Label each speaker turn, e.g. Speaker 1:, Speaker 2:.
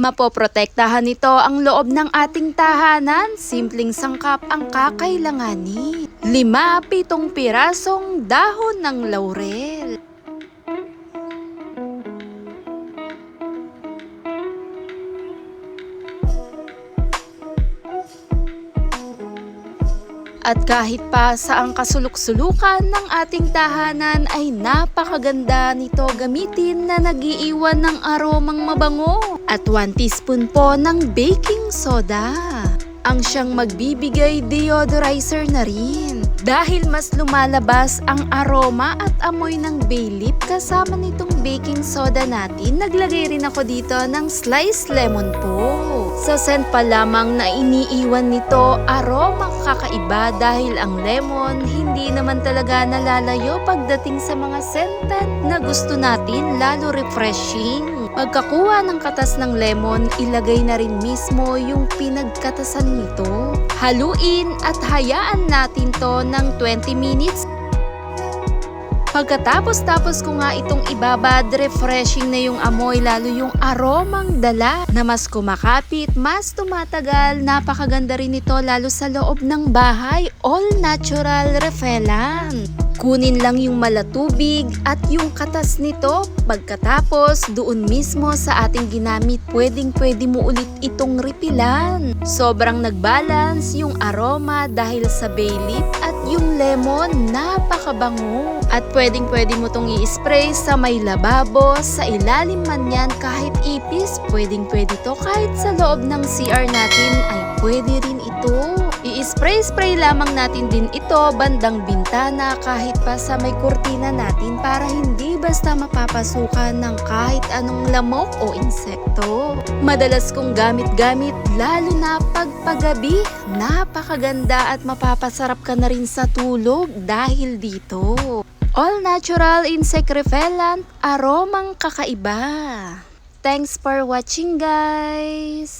Speaker 1: Mapoprotektahan nito ang loob ng ating tahanan. Simpleng sangkap ang kakailanganin. 5-7 pirasong dahon ng laurel. At kahit pa sa ang kasulok-sulukan ng ating tahanan ay napakaganda nito gamitin na nagiiwan ng aromang mabango. At 1 teaspoon po ng baking soda. Ang siyang magbibigay deodorizer na rin. Dahil mas lumalabas ang aroma at amoy ng bay leaf kasama nitong baking soda natin, naglagay rin ako dito ng sliced lemon po. Sa scent pa lamang na iniiwan nito, aroma kakaiba dahil ang lemon hindi naman talaga nalalayo pagdating sa mga scented na gusto natin, lalo refreshing. Pagkakuha ng katas ng lemon, ilagay na rin mismo yung pinagkatasan nito. Haluin at hayaan natin to ng 20 minutes. Pagkatapos ko nga itong ibabad, refreshing na yung amoy, lalo yung aromang dala na mas kumakapit, mas tumatagal. Napakaganda rin ito lalo sa loob ng bahay, all natural repellent. Kunin lang yung malatubig at yung katas nito. Pagkatapos, doon mismo sa ating ginamit, pwede mo ulit itong repilan. Sobrang nagbalance yung aroma dahil sa bay leaf at yung lemon, napakabango. At pwede mo itong i-spray sa may lababo, sa ilalim man yan, kahit ipis, pwede to. Kahit sa loob ng CR natin ay pwede rin ito. I-spray lamang natin din ito bandang bintana kahit pa sa may kurtina natin para hindi basta mapapasukan ng kahit anong lamok o insekto. Madalas kong gamit lalo na pagpagabi. Napakaganda at mapapasarap ka na rin sa tulog dahil dito. All natural insect repellent, aromang kakaiba. Thanks for watching, guys!